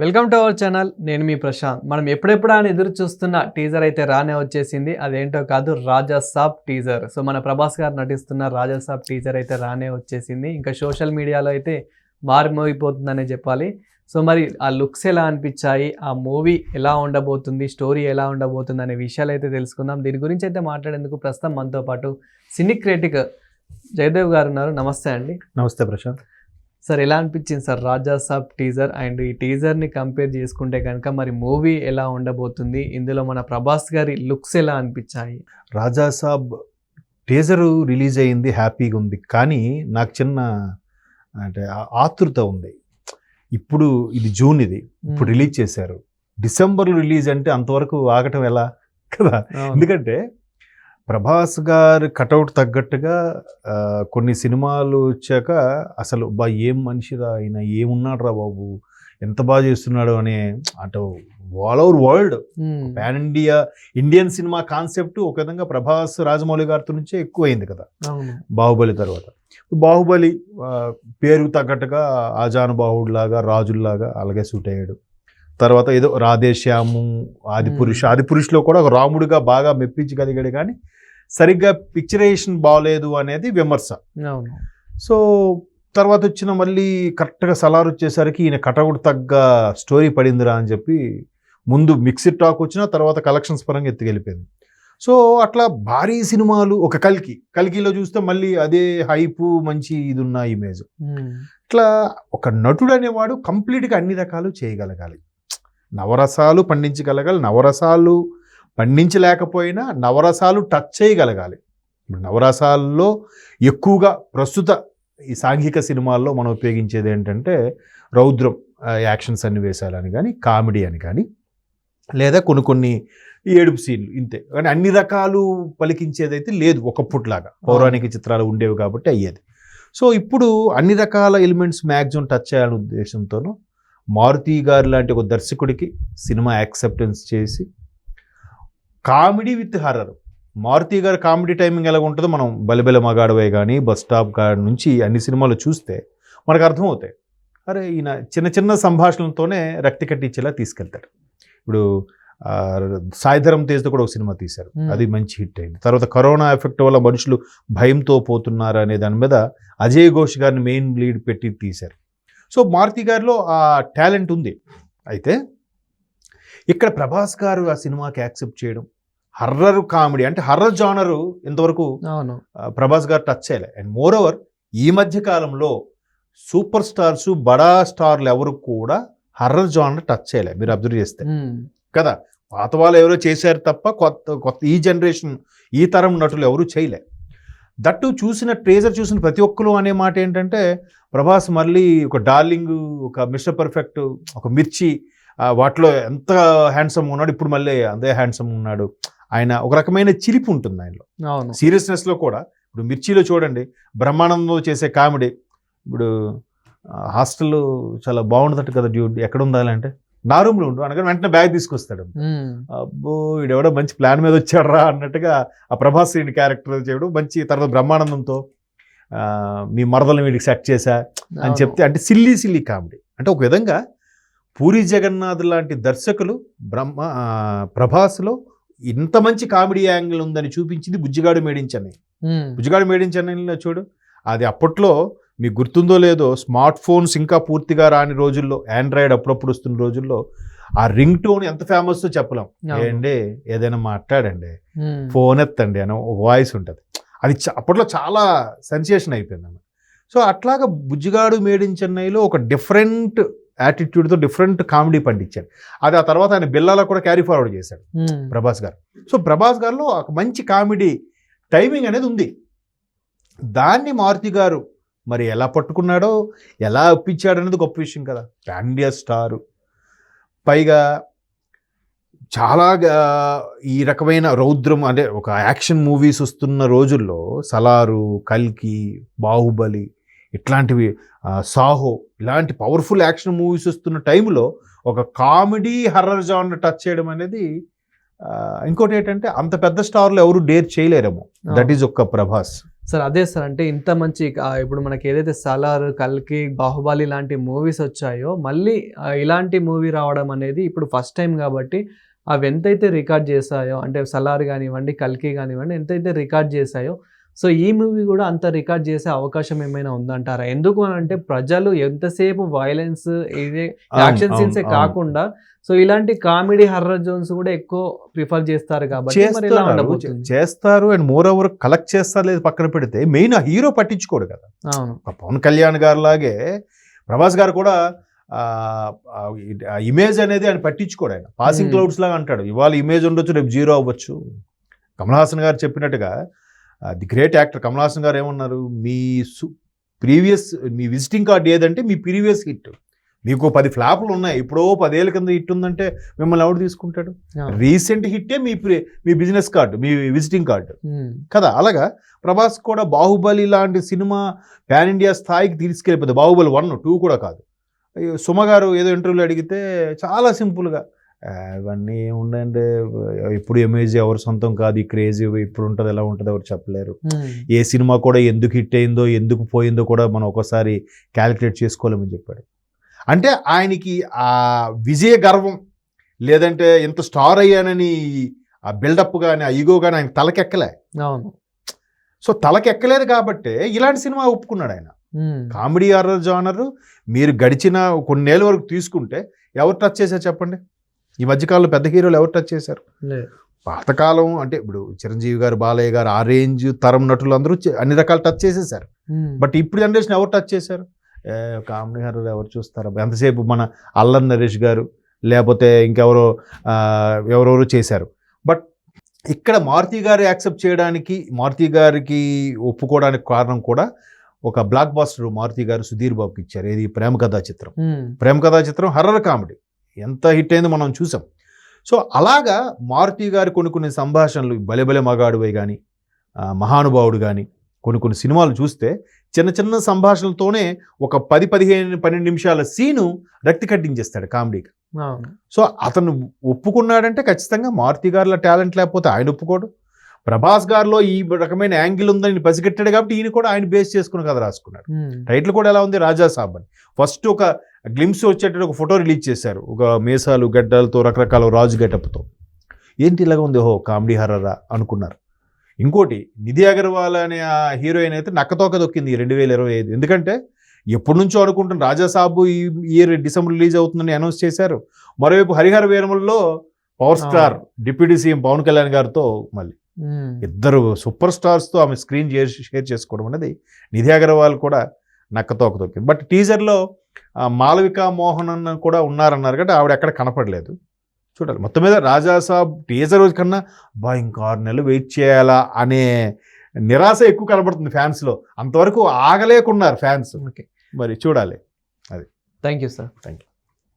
Welcome to our channel. నేను మీ ప్రశాంత్. మనం ఎప్పుడెప్పుడు అని ఎదురు చూస్తున్న టీజర్ అయితే రానే వచ్చేసింది. అదేంటో కాదు, రాజా సాబ్ టీజర్. సో మన ప్రభాస్ గారు నటిస్తున్న రాజా సాబ్ టీజర్ అయితే రానే వచ్చేసింది. ఇంకా సోషల్ మీడియాలో అయితే మారిమోగిపోతుందనే చెప్పాలి. సో మరి ఆ లుక్స్ ఎలా అనిపించాయి, ఆ మూవీ ఎలా ఉండబోతుంది, స్టోరీ ఎలా ఉండబోతుంది అనే విషయాలు అయితే తెలుసుకుందాం. దీని గురించి అయితే మాట్లాడేందుకు ప్రస్తుతం మనతో పాటు సినీ క్రిటిక్ జయదేవ్ గారు ఉన్నారు. నమస్తే అండి. నమస్తే ప్రశాంత్. సార్, ఎలా అనిపించింది sir Raja Saab teaser? And ఈ టీజర్ని కంపేర్ చేసుకుంటే కనుక మరి మూవీ ఎలా ఉండబోతుంది, ఇందులో మన ప్రభాస్ గారి లుక్స్ ఎలా అనిపించాయి? రాజా సాబ్ టీజరు రిలీజ్ అయింది, హ్యాపీగా ఉంది. కానీ నాకు చిన్న ఆతృత ఉంది. ఇప్పుడు ఇది జూన్, ఇది ఇప్పుడు రిలీజ్ చేశారు. డిసెంబర్లో రిలీజ్ అంటే అంతవరకు ఆగటం ఎలా కదా? ఎందుకంటే ప్రభాస్ గారు కటౌట్ తగ్గట్టుగా కొన్ని సినిమాలు వచ్చాక అసలు ఏం మనిషిరా ఆయన, ఏమున్నాడు రా బాబు, ఎంత బాగా చేస్తున్నాడు అనే అటు all over world pan Indian cinema concept ఒక విధంగా ప్రభాస్ రాజమౌళి గారితో నుంచే ఎక్కువైంది కదా బాహుబలి తర్వాత. బాహుబలి పేరుకు తగ్గట్టుగా ఆజానుబాహుడులాగా రాజుల్లాగా అలాగే సూట్ అయ్యాడు. తర్వాత ఏదో రాధేశ్యాము, ఆదిపురుషులో కూడా ఒక రాముడిగా బాగా మెప్పించగలిగాడు. కానీ సరిగ్గా పిక్చరైజేషన్ బాగలేదు అనేది విమర్శ. సో తర్వాత వచ్చిన మళ్ళీ కరెక్ట్గా సలార్ వచ్చేసరికి ఈయన కటౌట్ తగ్గ స్టోరీ పడిందిరా అని చెప్పి ముందు మిక్స్డ్ టాక్ వచ్చిన తర్వాత కలెక్షన్స్ పరంగా ఎత్తుకెళ్ళిపోయింది. సో అట్లా భారీ సినిమాలు, ఒక కల్కిలో చూస్తే మళ్ళీ అదే హైపు, మంచి ఇది ఉన్న ఇమేజ్. ఇట్లా ఒక నటుడు అనేవాడు కంప్లీట్గా అన్ని రకాలు చేయగలగాలి, నవరసాలు పండించగలగాలి, నవరసాలు పండించలేకపోయినా నవరసాలు టచ్ చేయగలగాలి. ఇప్పుడు నవరసాల్లో ఎక్కువగా ప్రస్తుత ఈ సాంఘిక సినిమాల్లో మనం ఉపయోగించేది ఏంటంటే రౌద్రం, యాక్షన్ సన్నివేశాలని కానీ, కామెడీ అని కానీ, లేదా కొన్ని ఏడుపు సీన్లు, ఇంతే. కానీ అన్ని రకాలు పలికించేదైతే లేదు ఒకప్పుట్లాగా. పౌరాణిక చిత్రాలు ఉండేవి కాబట్టి అయ్యేది. సో ఇప్పుడు అన్ని రకాల ఎలిమెంట్స్ మ్యాక్సిమం టచ్ చేయాలనే ఉద్దేశంతోనూ మారుతి గారు లాంటి ఒక దర్శకుడికి సినిమా యాక్సెప్టెన్స్ చేసి కామెడీ విత్ హర్రర్. మారుతి గారు కామెడీ టైమింగ్ ఎలా ఉంటుందో మనం బలిబెల మగాడవే కానీ, బస్ స్టాప్ కాడ నుంచి అన్ని సినిమాలు చూస్తే మనకు అర్థమవుతాయి. అరే ఈయన చిన్న చిన్న సంభాషణలతోనే రక్తి కట్టించేలా తీసుకెళ్తాడు. ఇప్పుడు సాయిధరం తేజ్తో కూడా ఒక సినిమా తీశారు, అది మంచి హిట్ అయింది. తర్వాత కరోనా ఎఫెక్ట్ వల్ల మనుషులు భయంతో పోతున్నారు అనే దాని మీద అజయ్ ఘోష్ గారిని మెయిన్ లీడ్ పెట్టి తీశారు. సో మారుతి గారిలో ఆ టాలెంట్ ఉంది. అయితే ఇక్కడ ప్రభాస్ గారు ఆ సినిమాకి యాక్సెప్ట్ చేయడం, హర్రర్ కామెడీ అంటే హర్రర్ జానరు ఇంతవరకు ప్రభాస్ గారు టచ్ చేయలే. అండ్ మోర్ ఓవర్ ఈ మధ్య కాలంలో సూపర్ స్టార్స్, బడా స్టార్లు ఎవరు కూడా హర్రర్ జానర్ టచ్ చేయలే, మీరు అబ్జర్వ్ చేస్తే కదా. పాత వాళ్ళు ఎవరో చేశారు తప్ప కొత్త ఈ జనరేషన్, ఈ తరం నటులు ఎవరు చేయలే. దట్టు ట్రేజర్ చూసిన ప్రతి ఒక్కరు అనే మాట ఏంటంటే ప్రభాస్ మళ్ళీ ఒక డార్లింగ్, ఒక మిస్టర్ పర్ఫెక్ట్, ఒక మిర్చి, వాటిలో ఎంత హ్యాండ్సమ్ ఉన్నాడు, ఇప్పుడు మళ్ళీ అంతే హ్యాండ్సమ్ ఉన్నాడు. ఆయన ఒక రకమైన చిలిపి ఉంటుంది ఆయనలో, సీరియస్నెస్లో కూడా. ఇప్పుడు మిర్చిలో చూడండి, బ్రహ్మానందంలో చేసే కామెడీ. ఇప్పుడు హాస్టల్ చాలా బాగుండదట కదా డ్యూడ్, ఎక్కడ ఉండాలంటే నా రూమ్లో ఉండు అనగా వెంటనే బ్యాగ్ తీసుకొస్తాడు. అబ్బో వీడెవడో మంచి ప్లాన్ మీద వచ్చాడరా అన్నట్టుగా ఆ ప్రభాస్ క్యారెక్టర్ చేయడం మంచి. తర్వాత బ్రహ్మానందంతో మీ మరదలను వీడికి సెట్ చేశా అని చెప్తే, అంటే సిల్లీ కామెడీ. అంటే ఒక విధంగా పూరి జగన్నాథ్ లాంటి దర్శకులు ప్రభాస్లో ఇంత మంచి కామెడీ యాంగిల్ ఉందని చూపించింది Bujjigadu made in Chennai. Bujjigadu made in చెన్నైలో చూడు, అది అప్పట్లో మీకు గుర్తుందో లేదో, స్మార్ట్ ఫోన్స్ ఇంకా పూర్తిగా రాని రోజుల్లో, ఆండ్రాయిడ్ అప్పుడప్పుడు వస్తున్న రోజుల్లో ఆ రింగ్ టోన్ ఎంత ఫేమస్ చెప్పలేం. ఏండి ఏదైనా మాట్లాడండి, ఫోన్ ఎత్తండి అని ఒక వాయిస్ ఉంటుంది. అది అప్పట్లో చాలా సెన్సేషన్ అయిపోయింది అన్నమాట. సో అట్లాగా బుజ్జిగాడు మేడ్ ఇన్ చెన్నైలో ఒక డిఫరెంట్ యాటిట్యూడ్తో డిఫరెంట్ కామెడీ పండించాడు. అది ఆ తర్వాత ఆయన బిల్లాలో కూడా క్యారీ ఫార్వర్డ్ చేశాడు ప్రభాస్ గారు. సో ప్రభాస్ గారిలో ఒక మంచి కామెడీ టైమింగ్ అనేది ఉంది. దాన్ని మారుతి గారు మరి ఎలా పట్టుకున్నాడో, ఎలా ఒప్పించాడు అనేది గొప్ప విషయం కదా. పాన్ ఇండియా స్టారు, పైగా చాలా ఈ రకమైన రౌద్రం అంటే ఒక యాక్షన్ మూవీస్ వస్తున్న రోజుల్లో సలారు, కల్కి, బాహుబలి ఇట్లాంటివి, సాహో ఇలాంటి పవర్ఫుల్ యాక్షన్ మూవీస్ వస్తున్న టైంలో ఒక కామెడీ హర్రర్ జానర్ టచ్ చేయడం అనేది, ఇంకోటి ఏంటంటే అంత పెద్ద స్టార్లు ఎవరు డేర్ చేయలేరేమో. దట్ ఈజ్ ఒక్క ప్రభాస్. సార్ అదే సార్ అంటే ఇంత మంచి ఇప్పుడు మనకి ఏదైతే సలార్, కల్కి, బాహుబలి లాంటి మూవీస్ వచ్చాయో మళ్ళీ ఇలాంటి మూవీ రావడం అనేది ఇప్పుడు ఫస్ట్ టైం కాబట్టి అవి ఎంతైతే రికార్డ్ చేశాయో అంటే సలార్ కానివ్వండి, కల్కి కానివ్వండి ఎంతైతే రికార్డ్ చేశాయో సో ఈ మూవీ కూడా అంత రికార్డ్ చేసే అవకాశం ఏమైనా ఉందంటారా? ఎందుకు అని అంటే ప్రజలు ఎంతసేపు వైలెన్స్ ఇదే యాక్షన్ సీన్సే కాకుండా సో ఇలాంటి కామెడీ హర్రర్ జోన్స్ కూడా ఎక్కువ ప్రిఫర్ చేస్తారు కాబట్టి మరి ఇలా ఉండబోతుంది. చేస్తారు అండ్ మోర్ ఓవర్ కలెక్ట్ చేస్తారు లేదు పక్కన పెడితే మెయిన్ ఆ హీరో పట్టించుకోడు కదా. అవును, పవన్ కళ్యాణ్ గారు లాగే ప్రభాస్ గారు కూడా ఇమేజ్ అనేది ఆయన పట్టించుకోడు. ఆయన పాసింగ్ క్లౌడ్స్ లాగా అంటాడు. ఇవాళ ఇమేజ్ ఉండొచ్చు, రేపు జీరో అవ్వచ్చు. కమల్ హాసన్ గారు చెప్పినట్టుగా the great actor Kamal Haasan గారు ఏమన్నారు, మీ మీ విజిటింగ్ కార్డ్ ఏదంటే మీ ప్రీవియస్ హిట్. మీకు 10 ఫ్లాపులు ఉన్నాయి, ఇప్పుడో 10 ఏళ్ళ కింద హిట్ ఉందంటే మిమ్మల్ని ఎవడు తీసుకుంటాడు? రీసెంట్ హిట్టే మీ బిజినెస్ కార్డు, మీ విజిటింగ్ కార్డు కదా. అలాగా ప్రభాస్ కూడా బాహుబలి లాంటి సినిమా పాన్ ఇండియా స్థాయికి తీసుకెళ్ళిపోతుంది. బాహుబలి 1, 2 కూడా కాదు. సుమ గారు ఏదో ఇంటర్వ్యూలో అడిగితే చాలా సింపుల్గా ఇవన్నీ ఉండండి, ఎప్పుడు ఇమేజ్ ఎవరు సొంతం కాదు, ఈ క్రేజీ ఇప్పుడు ఉంటుంది ఎలా ఉంటుంది ఎవరు చెప్పలేరు. ఏ సినిమా కూడా ఎందుకు హిట్ అయిందో ఎందుకు పోయిందో కూడా మనం ఒకసారి క్యాలిక్యులేట్ చేసుకోలేమని చెప్పాడు. అంటే ఆయనకి ఆ విజయ గర్వం లేదంటే ఇంత స్టార్ అయ్యానని ఆ బిల్డప్ కానీ ఆ ఈగో కానీ ఆయన తలకెక్కలే. అవును, సో తలకెక్కలేదు కాబట్టి ఇలాంటి సినిమా ఒప్పుకున్నాడు ఆయన. కామెడీ హారర్ జానర్ మీరు గడిచిన కొన్నేళ్ళ వరకు తీసుకుంటే ఎవరు టచ్ చేశారు చెప్పండి? ఈ మధ్యకాలంలో పెద్ద హీరోలు ఎవరు టచ్ చేశారు? పాతకాలం అంటే ఇప్పుడు చిరంజీవి గారు, బాలయ్య గారు, ఆ రేంజ్ తరం నటులు అందరూ అన్ని రకాలు టచ్ చేసేసారు. బట్ ఇప్పుడు జనరేషన్ ఎవరు టచ్ చేశారు? కామెడీ హారర్ ఎవరు చూస్తారు? ఎంతసేపు మన అల్లరి నరేష్ గారు లేకపోతే ఇంకెవరో ఎవరెవరు చేశారు. బట్ ఇక్కడ మారుతి గారు యాక్సెప్ట్ చేయడానికి, మారుతి గారికి ఒప్పుకోవడానికి కారణం కూడా ఒక బ్లాక్ బాస్టర్ మారుతి గారు సుధీర్ బాబుకి ఇచ్చారు. ఏది ప్రేమ కథా చిత్రం. ప్రేమ కథా చిత్రం హర్రర్ కామెడీ ఎంత హిట్ అయిందో మనం చూసాం. సో అలాగా మారుతి గారు కొన్ని సంభాషణలు బలెబలె మగాడువై కానీ, మహానుభావుడు కానీ కొన్ని సినిమాలు చూస్తే చిన్న చిన్న సంభాషణలతోనే ఒక 10-12 నిమిషాల సీను రక్తి కట్టించేస్తాడు కామెడీగా. సో అతను ఒప్పుకున్నాడంటే ఖచ్చితంగా మారుతి గారిలో టాలెంట్ లేకపోతే ఆయన ఒప్పుకోడు. ప్రభాస్ గారిలో ఈ రకమైన యాంగిల్ ఉందని పసిగట్టాడు కాబట్టి ఈయన కూడా ఆయన బేస్ చేసుకుని కథ రాసుకున్నాడు. టైటిల్ కూడా ఎలా ఉంది? రాజా సాబ్ అని. ఫస్ట్ ఒక గ్లిమ్స్ వచ్చేటట్టు ఒక ఫోటో రిలీజ్ చేశారు, ఒక మీసాలు గడ్డలతో రకరకాల రాజు గెటప్తో. ఏంటి ఇలాగ ఉంది, ఓహో కామెడీ హర్రరా అనుకున్నారు. ఇంకోటి నిధి అగర్వాల్ అనే ఆ హీరోయిన్ అయితే నక్కతోక దొక్కింది 2025. ఎందుకంటే ఎప్పటి నుంచో అనుకుంటున్న రాజా సాబు ఈ ఇయర్ డిసెంబర్ రిలీజ్ అవుతుందని అనౌన్స్ చేశారు. మరోవైపు హరిహర వీరములలో power star deputy CM Pavan Kalyan గారితో మళ్ళీ ఇద్దరు సూపర్ స్టార్స్తో ఆమె స్క్రీన్ షేర్ చేసుకోవడం అనేది నిధి అగర్వాల్ కూడా నక్కతోక దొక్కింది. బట్ టీజర్లో మాలవికా మోహన్ అన్న కూడా ఉన్నారన్నారు కాబట్టి ఆవిడ ఎక్కడ కనపడలేదు. చూడాలి. మొత్తం మీద రాజాసాబ్ టీజర్ కన్నా ఇంకా 6 నెలలు వెయిట్ చేయాలా అనే నిరాశ ఎక్కువ కనబడుతుంది ఫ్యాన్స్లో. అంతవరకు ఆగలేకున్నారు ఫ్యాన్స్. మరి చూడాలి. అది. Thank you sir. Thank you.